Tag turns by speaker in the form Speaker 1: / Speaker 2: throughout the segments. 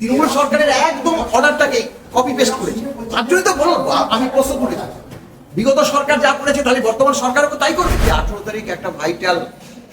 Speaker 1: তৃণমূল সরকারের একদম অর্ডারটাকে copy paste করেছে। তার জন্যই তো বলবো আমি প্রশ্ন করেছি, বিগত সরকার যা করেছে তাহলে বর্তমান সরকারও তো তাই করবে। 18 তারিখ একটা ভাইটাল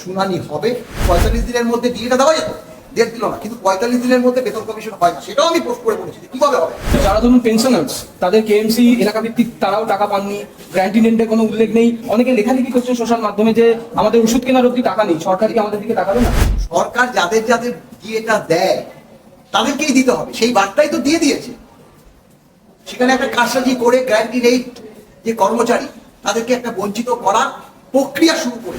Speaker 1: শুনানি হবে, 45 দিনের মধ্যে ডিএটা দেওয়া যেত, ডেট দিল না, কিন্তু 45 দিনের মধ্যে বেতন কমিশন হয় না, সেটাও আমি পোস্ট করে বলেছি কিভাবে হবে।
Speaker 2: যারা ধরুন পেনশনার্স, তাদের কেএমসি এলাকা ভিত্তিক তারাও টাকা পাননি, গ্র্যান্টিনেন্টের কোনো উল্লেখ নেই, অনেকে লেখালেখি করছেন সোশ্যাল মাধ্যমে যে আমাদের ওষুধ কেনার অব্দি টাকা নেই, সরকার কি আমাদের দিকে তাকাবে না?
Speaker 1: সরকার যাদের যাদের ডিএটা দেয় তাদেরকেই দিতে হবে, সেই বার্তাই তো দিয়ে দিয়েছে। সেখানে একটা কারসাজি করে গ্যারান্টি রেট যে কর্মচারী তাদেরকে একটা বঞ্চিত করার প্রক্রিয়া শুরু করে।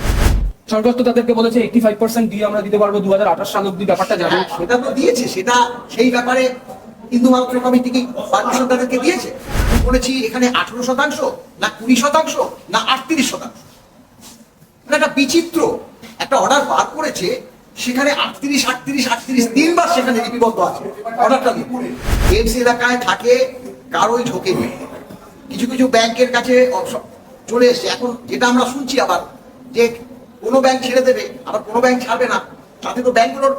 Speaker 2: সরকার তো তাদেরকে বলেছে 85% দিয়ে আমরা দিতে পারবো 2028 সাল অব্দি, ব্যাপারটা যাবে।
Speaker 1: সেটা তো দিয়েছে, সেটা সেই ব্যাপারে হিন্দু মাত্র কমিটি কি পারমিশন তাদেরকে দিয়েছে? বলেছি এখানে 18% না 20% না 38%, মানে একটা বিচিত্র একটা অর্ডার বার করেছে, সেখানে 38 38 38 তিনবার সেখানে লিপিবদ্ধ আছে অর্ডারটা দিয়ে। এমসি এলাকায় থাকে কারোই ঢোকে নেই, কিছু কিছু ব্যাংকের কাছে চলে এসছে। এখন যেটা আমরা শুনছি আবার যে কোনো ব্যাংক ছেড়ে দেবে, আবার কোনো ব্যাংক ছাড়বে না, তাতে তো ব্যাংকগুলোর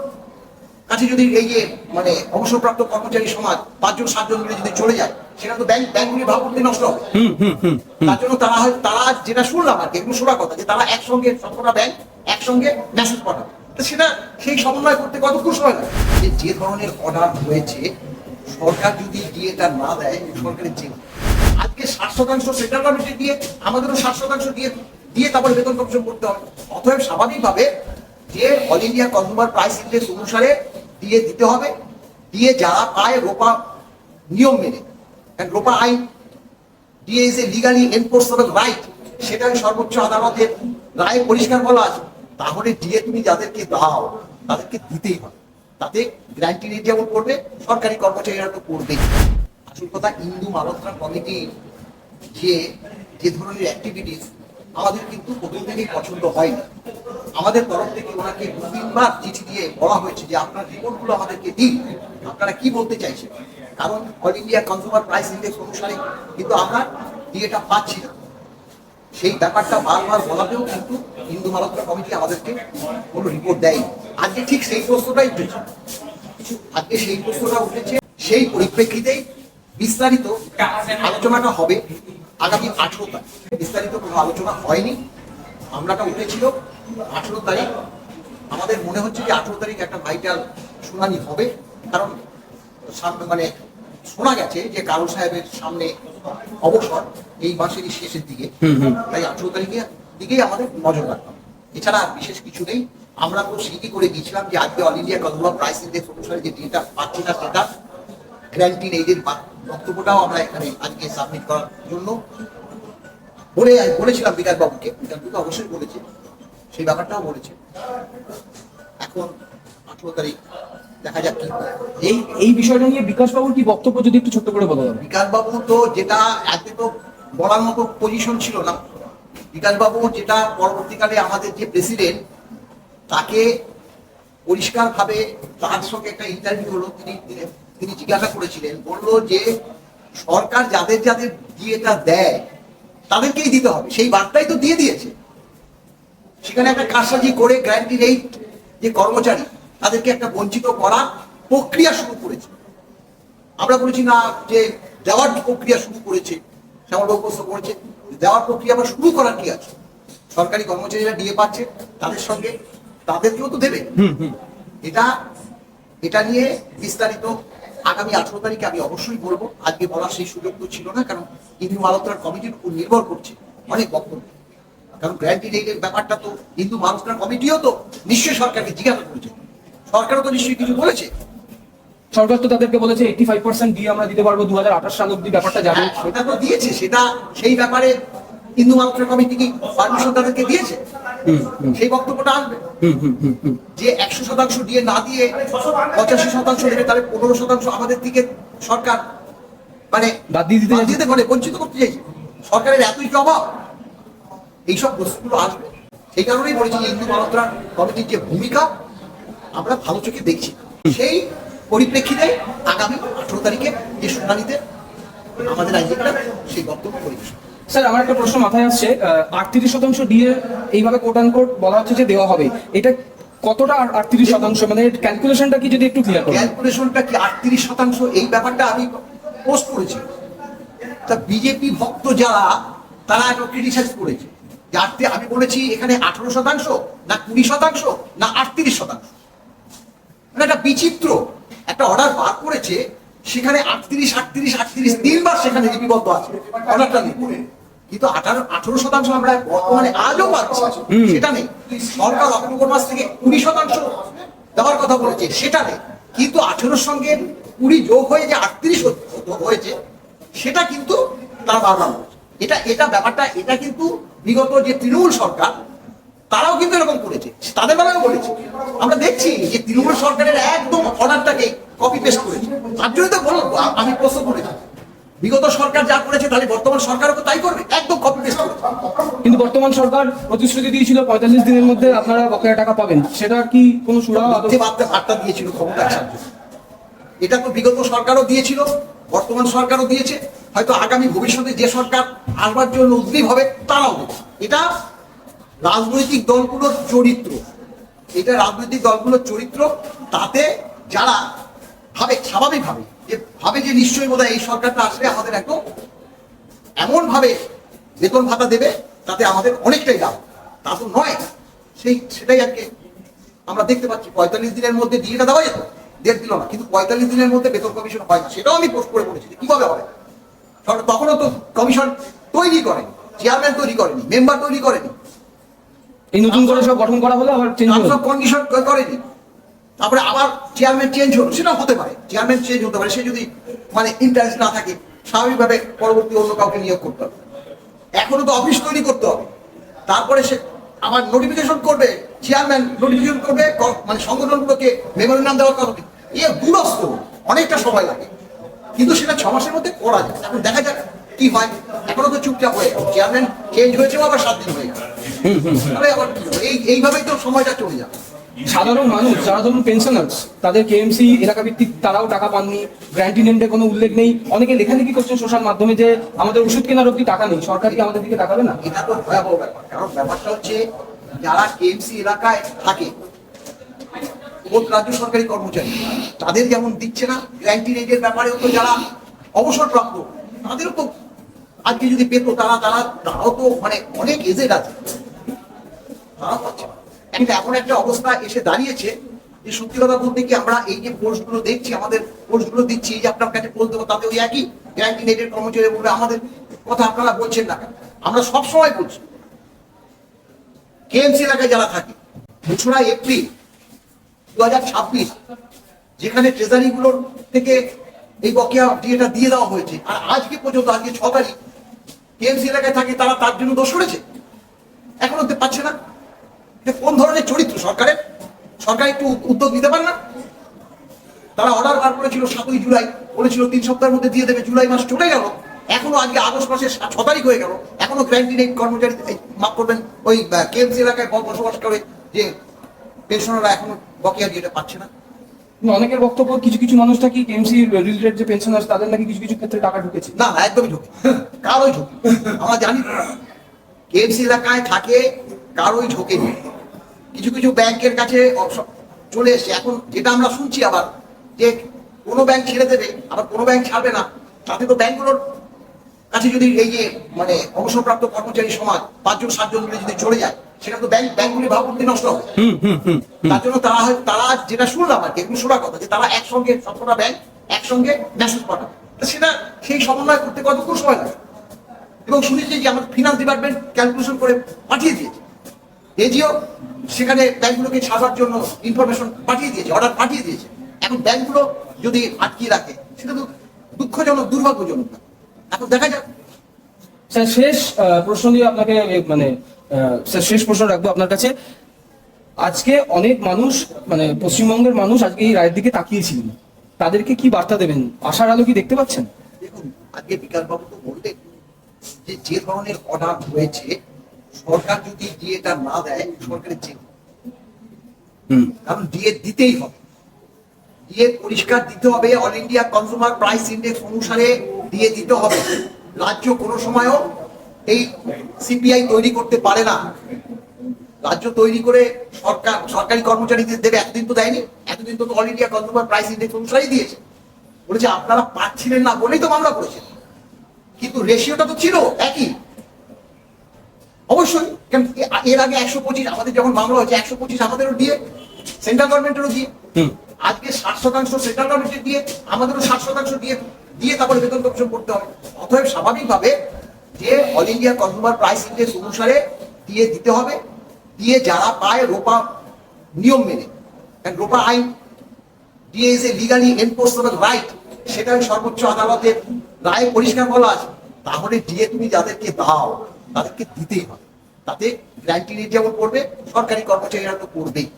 Speaker 1: কাছে যদি এই যে মানে অবসরপ্রাপ্ত কর্মচারী সমাজ 5 জন 7 জন মিলে যদি চলে যায়, সেটা তো ব্যাংকগুলির ভাবমূর্তি নষ্ট হবে। তার জন্য তারা যেটা শুনলাম আর কি, এগুলো শোনা কথা, যে তারা একসঙ্গে সবকটা ব্যাংক একসঙ্গে মেসেজ পাঠাবে। তো সেটা সেই সমন্বয় করতে কতক্ষণ সময় লাগে? যে ধরনের অর্ডার হয়েছে, সরকার যদি ডিএটা না দেয় সরকারের জেল। আজকে 60% সেন্ট্রাল গভর্নমেন্টে দিয়ে আমাদেরও 60% দিয়ে তারপরে বেতন কমিশন করতে হবে। অতএব স্বাভাবিকভাবে যে all India consumer price index অনুসারে দিয়ে দিতে হবে, দিয়ে যারা পায় রোপা নিয়ম মেনে, কারণ রোপা আইন DA is a legally enforceable right, সেটা সর্বোচ্চ আদালতের রায়ে পরিষ্কার বলা আছে। তাহলে ডিএ তুমি যাদেরকে দাও তাদেরকে দিতেই হবে, তাতে গ্যারান্টি রেট যেমন করবে সরকারি কর্মচারীরা তো করবেই। আসল কথা হিন্দু মালত্রা কমিটি যে ধরনের অ্যাক্টিভিটিস আমাদের কিন্তু প্রথম থেকেই পছন্দ হয়নি। আমাদের তরফ থেকে ওনাকে 2-3বার চিঠি দিয়ে বলা হয়েছে যে আপনার রিপোর্টগুলো আমাদেরকে দিন, আপনারা কি বলতে চাইছেন, কারণ all India consumer price index অনুসারে কিন্তু আমরা ডিএটা পাচ্ছি না। সেই ব্যাপারটা বারবার বলাতেও কিন্তু হিন্দু মালত্রা কমিটি আমাদেরকে কোনো রিপোর্ট দেয়নি। আজকে ঠিক সেই প্রশ্নটাই উঠেছে, সেই পরিপ্রেক্ষিতেই বিস্তারিত আলোচনাটা হবে আগামী 18 তারিখ। বিস্তারিত কোনো আলোচনা হয়নি, মামলাটা উঠেছিল 18 তারিখ। আমাদের মনে হচ্ছে যে 18 তারিখ একটা ভাইটাল শুনানি হবে, কারণ মানে শোনা গেছে যে কারুল সাহেবের সামনে অবসর এই মাসেরই শেষের দিকে, তাই 18 তারিখের দিকেই আমাদের নজর রাখতাম। এছাড়া আর বিশেষ কিছু নেই। আমরা তো সিটি করে গিয়েছিলাম যে আজকে all India consumer price index অনুসারে যে ডিএটা পাচ্ছি না, সেটা গ্যারান্টি এইডের বক্তব্যটাও আমরা এখানে আজকে সাবমিট করার জন্য বলেছিলাম বিকাশ বাবুকে। বিকাশ বাবু অবশ্যই বলেছে, সেই ব্যাপারটাও বলেছে। এখন 18 তারিখ দেখা যাক কি হয়।
Speaker 2: এই বিষয়টা নিয়ে বিকাশ বাবুর কি বক্তব্য যদি একটু ছোট্ট করে বলা যাবে?
Speaker 1: বিকাশ বাবু তো যেটা এতে তো বলার মতো পজিশন ছিল না। বিকাশ বাবু যেটা পরবর্তীকালে আমাদের যে প্রেসিডেন্ট, তাকে পরিষ্কারভাবে তার সঙ্গে একটা ইন্টারভিউ হলো, তিনি জিজ্ঞাসা করেছিলেন, বললো যে সরকার যাদের যাদের ডিএটা দেয় তাদেরকেই দিতে হবে, সেই বার্তাই তো দিয়ে দিয়েছে। সেখানে একটা কারসাজি করে গ্যারান্টি রেট যে কর্মচারী তাদেরকে একটা বঞ্চিত করার প্রক্রিয়া শুরু করেছে। আমরা বলেছি না যে দেওয়ার প্রক্রিয়া শুরু করেছে, শ্যামলবাবু প্রশ্ন করেছে দেওয়ার প্রক্রিয়া আবার শুরু করার কি আছে? সরকারি কর্মচারীরা ডিএ পাচ্ছে, তাদের সঙ্গে তাদেরকেও তো দেবে। এটা নিয়ে বিস্তারিত আগামী 18 তারিখে আমি অবশ্যই বলবো। আজকে বলার সেই সুযোগ তো ছিল না, কারণ হিন্দু মালত্রার কমিটির উপর নির্ভর করছে অনেক বক্তব্য। কারণ গ্যারান্টি রেটের ব্যাপারটা তো হিন্দু মালত্রার কমিটিও তো নিশ্চয়ই সরকারকে জিজ্ঞাসা করেছে, সরকারও তো নিশ্চয়ই কিছু বলেছে।
Speaker 2: সরকার তো তাদেরকে বলেছে 85% দিয়ে আমরা দিতে পারবো 2028 সাল অব্দি, ব্যাপারটা যাবে।
Speaker 1: সেটা তো দিয়েছে, সেটা সেই ব্যাপারে হিন্দু মালত্রা কমিটি কি পারমিশন তাদেরকে দিয়েছে? সেই বক্তব্যটা আসবে যে 100% দিয়ে না দিয়ে 85% দেবে, তাহলে 15% আমাদের দিকে সরকার মানে বাদ দিতে পারে, বঞ্চিত করতে চাইছে। সরকারের এতই প্রভাব, এইসব প্রশ্নগুলো আসবে। সেই কারণেই বলেছি হিন্দু মালত্রা কমিটির যে ভূমিকা আমরা ভালো চোখে দেখছি। সেই পরিপ্রেক্ষিতে আগামী 18 তারিখে যে শুনানিতে আমাদের আইনজীবীরা সেই বক্তব্য পরিবেশন।
Speaker 2: স্যার, আমার একটা প্রশ্ন মাথায় আসছে, 38% ডিএ এইভাবে কোট অ্যান্ড কোট বলা হচ্ছে যে দেওয়া হবে, এটা কতটা 38%, মানে ক্যালকুলেশনটা কি যদি একটু ক্লিয়ার করেন।
Speaker 1: ক্যালকুলেশনটা কি 38%? এই ব্যাপারটা আমি পোস্ট করেছি। তা বিজেপি ভক্ত যারা তারা একটা ক্রিটিসাইজ করেছে যে আমি বলেছি এখানে 18% না 20% না 38%। মানে একটা বিচিত্র একটা অর্ডার বার করেছে, সেখানে 38 তিনবার সেখানে লিপিবদ্ধ আছে অর্ডারটা নিয়ে, কিন্তু 18% আমরা বর্তমানে আজও পাচ্ছি সেটা নেই। সরকার অক্টোবর মাস থেকে 20% দেওয়ার কথা বলেছে, সেটা নেই। কিন্তু 18 সঙ্গে 20 যোগ হয়ে যে 38 হয়েছে সেটা কিন্তু তারা বারবার বলছে। এটা ব্যাপারটা এটা কিন্তু বিগত যে তৃণমূল সরকার তারাও কিন্তু এরকম করেছে, তাদের বেলাও বলেছে। আমরা দেখছি যে তৃণমূল সরকারের একদম অর্ডারটাকে কপি পেস্ট করেছে। তার জন্য তো বলবো আমি প্রশ্ন করেছি, বিগত সরকার যা করেছে তাহলে বর্তমান সরকারও তো তাই করবে, একদম কপি পেস্ট করেছে।
Speaker 2: কিন্তু বর্তমান সরকার প্রতিশ্রুতি দিয়েছিল 45 দিনের মধ্যে আপনারা বকেয়া টাকা পাবেন, সেটা কি কোনো সুরাহা
Speaker 1: বার্তা দিয়েছিল ক্ষমতা আসার জন্য? এটা তো বিগত সরকারও দিয়েছিল, বর্তমান সরকারও দিয়েছে, হয়তো আগামী ভবিষ্যতে যে সরকার আসবার জন্য উদ্গ্রীব হবে তারাও দেবে। এটা রাজনৈতিক দলগুলোর চরিত্র, এটা রাজনৈতিক দলগুলোর চরিত্র। তাতে যারা ভাবে স্বাভাবিকভাবে যে নিশ্চয়ই বোধহয় এই সরকারটা আসলে আমাদের একদম এমন ভাবে বেতন ভাতা দেবে তাতে আমাদের অনেকটাই লাভ, তা তো নয়। সেটাই আর কি আমরা দেখতে পাচ্ছি। 45 দিনের মধ্যে ডিএটা দেওয়া যেত, ডেট দিল না, কিন্তু 45 দিনের মধ্যে বেতন কমিশন হয় না, সেটাও আমি পোস্ট করে বলেছি কিভাবে হবে। তখনও তো কমিশন তৈরি করেনি, চেয়ারম্যান তৈরি করেনি, মেম্বার তৈরি করেনি,
Speaker 2: এই নতুন করে সব গঠন করা হলো, আবার চেঞ্জ হলো,
Speaker 1: কন্ডিশন করেনি। তারপরে আবার চেয়ারম্যান চেঞ্জ হলো, সেটাও হতে পারে, চেয়ারম্যান চেঞ্জ হতে পারে। সে যদি মানে ইন্টারেস্ট না থাকে স্বাভাবিকভাবে পরবর্তী অন্য কাউকে নিয়োগ করতে হবে। এখনো তো অফিস তৈরি করতে হবে, তারপরে সে আবার নোটিফিকেশন করবে, চেয়ারম্যান নোটিফিকেশন করবে, মানে সংগঠনগুলোকে মেমোরেন্ডাম দেওয়ার কথা। দূরস্থ, অনেকটা সময় লাগে, কিন্তু সেটা 6 মাসের মধ্যে করা যায়। এখন দেখা যাক কি হয়। এখনো তো চুপচাপ হয়ে গেল, চেয়ারম্যান চেঞ্জ হয়েছে আবার 7 দিন হয়ে গেল, তাহলে আবার কি হবে? এইভাবেই তো সময়টা চলে যাবে।
Speaker 2: সাধারণ মানুষ যারা ধরুন পেনশনার্স, তাদের কেএমসি এলাকা ভিত্তিক তারাও টাকা পাননি, গ্র্যান্টি নেন্ডে কোনো উল্লেখ নেই, অনেকে লেখালেখি করছেন সোশ্যাল মাধ্যমে যে আমাদের ওষুধ কেনার অব্দি টাকা নেই, সরকার কি আমাদের দিকে তাকাবে না?
Speaker 1: এটা তো ভয়াবহ ব্যাপার। কারণ ব্যাপারটা হচ্ছে যারা কেএমসি এলাকায় থাকে রাজ্য সরকারি কর্মচারী, তাদের যেমন দিচ্ছে না, গ্র্যান্টি নেন্ডের ব্যাপারেও তো যারা অবসরপ্রাপ্ত তাদেরও তো আজকে যদি পেত তারাও তো মানে অনেক এজেড আছে, তারাও পাচ্ছে না। কিন্তু এমন একটা অবস্থা এসে দাঁড়িয়েছে যে সত্যি কথা বলতে কি আমরা এই যে পোস্টগুলো দেখছি, আমাদের পোস্টগুলো দিচ্ছি, এই যে আপনার কাছে পোস্ট দেবো, তাতে ওই একই গ্র্যান্টি নেটের কর্মচারী বলে আমাদের কথা আপনারা বলছেন না। আমরা সবসময় বলছি কেএমসি এলাকায় যারা থাকে 2রা এপ্রিল 2026 যেখানে ট্রেজারি গুলোর থেকে এই বকেয়া ডিএটা দিয়ে দেওয়া হয়েছে, আর আজকে পর্যন্ত আজকে 6 তারিখ কেএমসি এলাকায় থাকে তারা তার জন্য দোষ করেছে, এখনো পাচ্ছে না। কোন ধরনের চরিত্র সরকারের? সরকার একটু উদ্যোগ নিতে পারে না? তারা অর্ডার বার করেছিল 7ই জুলাই, বলেছিল 3 সপ্তাহের মধ্যে দিয়ে দেবে, জুলাই মাস চলে গেল, এখনো আজকে আগস্ট মাসের 6 তারিখ হয়ে গেল, এখনো গ্র্যান্টি নেই কর্মচারী, মাফ করবেন, ওই কেএমসি এলাকায় বসবাস করে যে পেনশনাররা এখনো বকেয়া ডিএটা পাচ্ছে না।
Speaker 2: অনেকের বক্তব্য কিছু কিছু মানুষ নাকি কেএমসি রিলেটেড যে পেনশনার্স তাদের নাকি কিছু কিছু ক্ষেত্রে টাকা ঢুকেছে।
Speaker 1: না, একদমই ঢোকে, কারোই ঢোকে, আমরা জানি কেএমসি এলাকায় থাকে কারোই ঢোকেনি। কিছু কিছু ব্যাংকের কাছে চলে এসছে। এখন যেটা আমরা শুনছি আবার যে কোনো ব্যাংক ছেড়ে দেবে, আবার কোনো ব্যাংক ছাড়বে না, তাতে তো ব্যাংকগুলোর কাছে যদি এই যে মানে অবসরপ্রাপ্ত কর্মচারী সমাজ 5 জন 7 জন মিলে যদি চলে যায়, সেটা তো ব্যাংকগুলির ভাবমূর্তি নষ্ট হবে। তার জন্য তারা যেটা শুনলাম আর কি, এগুলো শোনা কথা যে তারা একসঙ্গে সবকটা ব্যাংক একসঙ্গে মেসেজ পাঠাবে, সেটা সেই সমন্বয় করতে কতক্ষণ সময় লাগে। এবং শুনেছি যে আমাদের ফিনান্স ডিপার্টমেন্ট ক্যালকুলেশন করে পাঠিয়ে দিয়েছে, এজিও সেখানে ব্যাংকগুলোকে ছাড়ার জন্য ইনফরমেশন পাঠিয়ে দিয়েছে, অর্ডার পাঠিয়ে দিয়েছে। এখন ব্যাংকগুলো যদি আটকিয়ে রাখে সেটা তো দুঃখজনক, দুর্ভাগ্যজনক। এখন দেখা যাক।
Speaker 2: স্যার শেষ প্রশ্ন দিয়ে আপনাকে মানে স্যার শেষ প্রশ্ন রাখবো আপনার কাছে। আজকে অনেক মানুষ মানে পশ্চিমবঙ্গের মানুষ আজকে এই রায়ের দিকে তাকিয়েছিলেন, তাদেরকে কি বার্তা দেবেন? আশার আলো কি দেখতে পাচ্ছেন?
Speaker 1: দেখুন, আজকে বিকাশবাবু তো বললেন যে ধরনের অর্ডার হয়েছে, সরকার যদি ডিএটা না দেয় সরকারের চেক, কারণ ডিএ দিতেই হবে, ডিএ পরিষ্কার দিতে হবে, all India consumer price index অনুসারে ডিএ দিতে হবে। রাজ্য কোনো সময়ও এই সিপিআই তৈরি করতে পারে না, রাজ্য তৈরি করে সরকারি কর্মচারীদের দেবে, এতদিন তো দেয়নি। এতদিন তো all India consumer price index অনুসারেই দিয়েছে। বলেছে আপনারা পাচ্ছিলেন না বলেই তো মামলা করেছেন, কিন্তু রেশিওটা তো ছিল একই। অবশ্যই, কারণ এর আগে 125 আমাদের যখন মামলা হয়েছে, 125 আমাদেরও দিয়ে, সেন্ট্রাল গভর্নমেন্টেরও দিয়ে। আজকে 60% সেন্ট্রাল গভর্নমেন্টের দিয়ে, আমাদেরও 60% দিয়ে তারপরে বেতন কমিশন করতে হবে। অতএব স্বাভাবিকভাবে যে all India consumer price index অনুসারে দিয়ে দিতে হবে, দিয়ে যারা পায় রোপা নিয়ম মেনে, কারণ রোপা আইন DA is a legally enforceable right, সেটা ওই সর্বোচ্চ আদালতের রায়ে পরিষ্কার বলা আছে। তাহলে ডিএ তুমি যাদেরকে দাও তাদেরকে দিতেই হবে, তাতে গ্র্যান্টিনের যেমন করবে, সরকারি কর্মচারীরা তো করবেই।